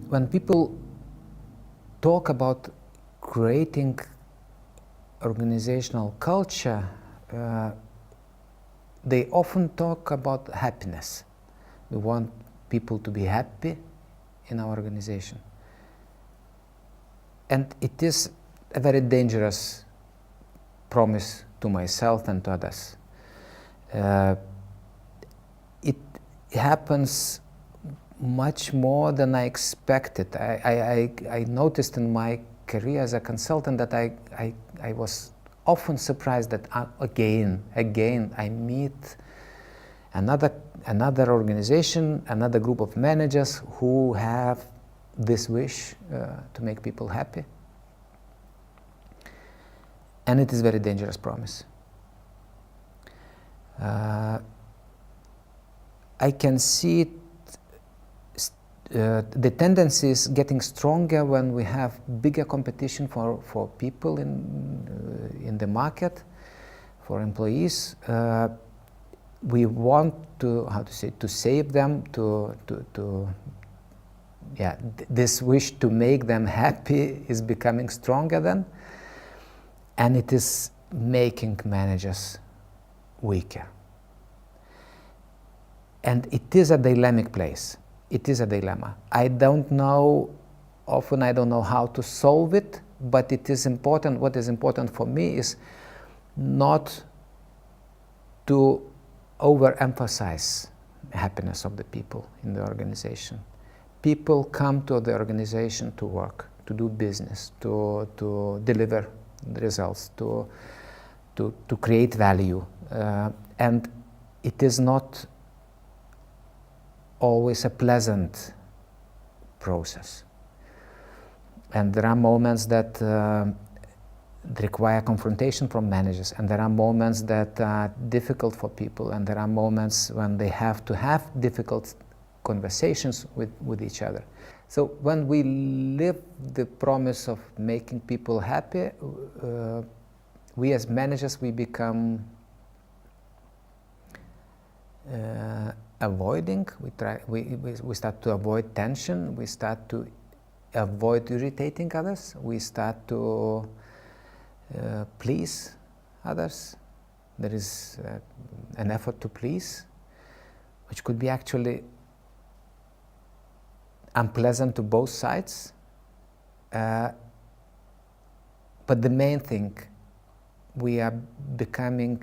when people talk about creating organizational culture, they often talk about happiness. We want people to be happy in our organization. And it is a very dangerous promise to myself and to others. It happens much more than I expected. I noticed in my career as a consultant that I was often surprised that again I meet another organization, another group of managers who have this wish to make people happy. And it is a very dangerous promise. I can see it, the tendency is getting stronger when we have bigger competition for people in the market, for employees. We want to, to save them, this wish to make them happy is becoming stronger then, and it is making managers weaker. And it is a dilemmic place. It is a dilemma. I don't know how to solve it, but it is important. What is important for me is not to overemphasize happiness of the people in the organization. People come to the organization to work, to do business, to deliver the results, to create value, and it is not always a pleasant process. And there are moments that require confrontation from managers, and there are moments that are difficult for people, and there are moments when they have to have difficult conversations with each other. So when we live the promise of making people happy, we as managers, we become avoiding, we start to avoid tension, we start to avoid irritating others, we start to please others. There is an effort to please, which could be actually unpleasant to both sides. But the main thing, we are becoming,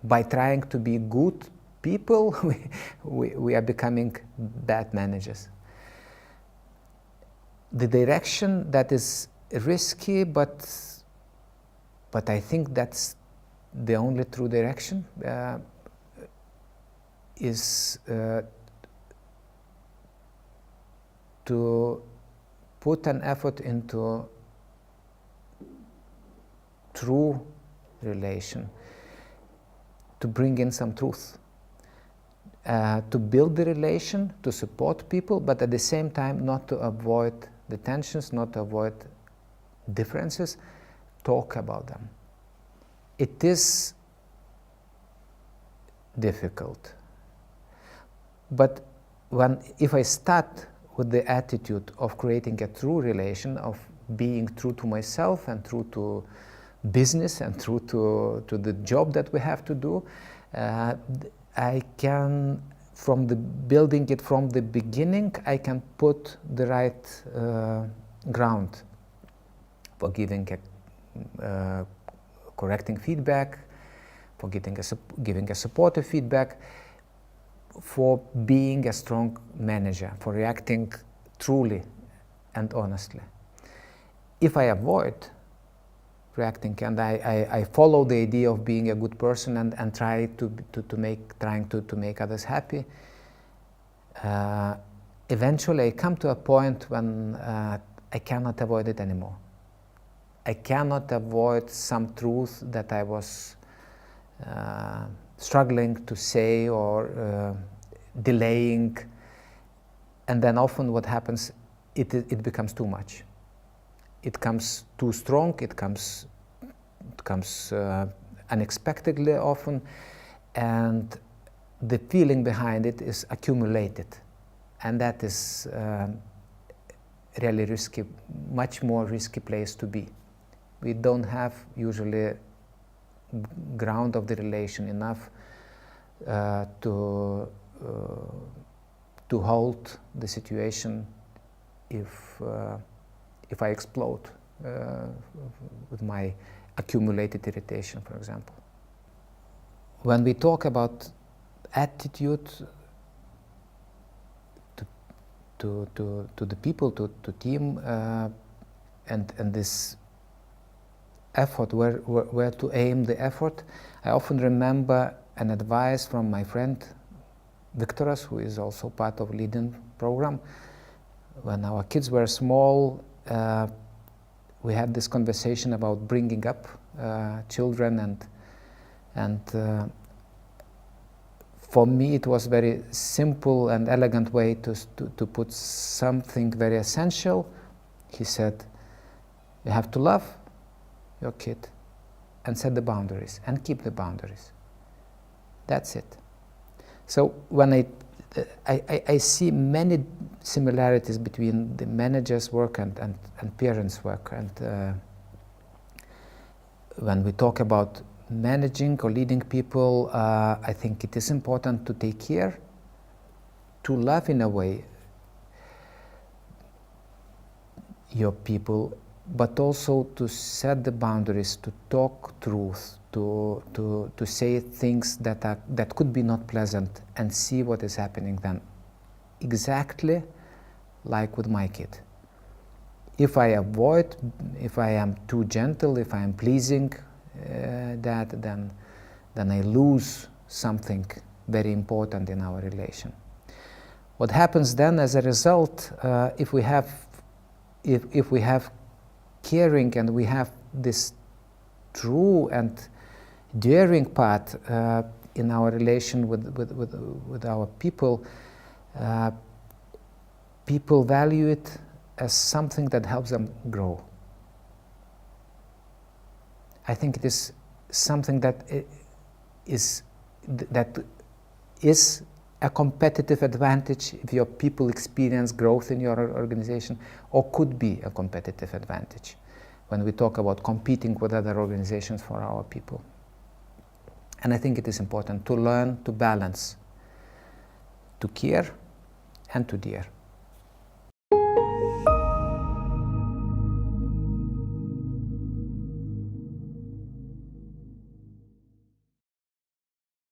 by trying to be good people, we are becoming bad managers. The direction that is risky, but I think that's the only true direction, is to put an effort into true relation, to bring in some truth, to build the relation, to support people, but at the same time not to avoid the tensions, not to avoid differences, talk about them. It is difficult, but if I start with the attitude of creating a true relation, of being true to myself and true to business and true to the job that we have to do, I can, building it from the beginning, I can put the right ground for giving correcting feedback, for giving a supportive feedback, for being a strong manager, for reacting truly and honestly. If I avoid reacting and I follow the idea of being a good person and trying to make others happy, eventually I come to a point when I cannot avoid it anymore. I cannot avoid some truth that I was struggling to say or delaying, and then often what happens, it becomes too much. It comes too strong, it comes unexpectedly often, and the feeling behind it is accumulated, and that is really risky, much more risky place to be. We don't have usually ground of the relation enough to hold the situation if I explode with my accumulated irritation, for example. When we talk about attitude to the people, to team, and this effort, where to aim the effort, I often remember an advice from my friend Viktoras, who is also part of Leading program. When our kids were small, we had this conversation about bringing up children, and for me it was very simple and elegant way to put something very essential. He said, you have to love your kid and set the boundaries and keep the boundaries. That's it. So when I see many similarities between the manager's work and parents' work, and when we talk about managing or leading people, I think it is important to take care, to love in a way your people, but also to set the boundaries, to talk truth, to say things that could be not pleasant, and see what is happening then. Exactly like with my kid. If I avoid, if I am too gentle, if I am pleasing, then I lose something very important in our relation. What happens then as a result, if we have caring and we have this true and daring part in our relation with our people, people value it as something that helps them grow. I think it is something that is a competitive advantage if your people experience growth in your organization, or could be a competitive advantage when we talk about competing with other organizations for our people. And I think it is important to learn to balance, to care and to dare.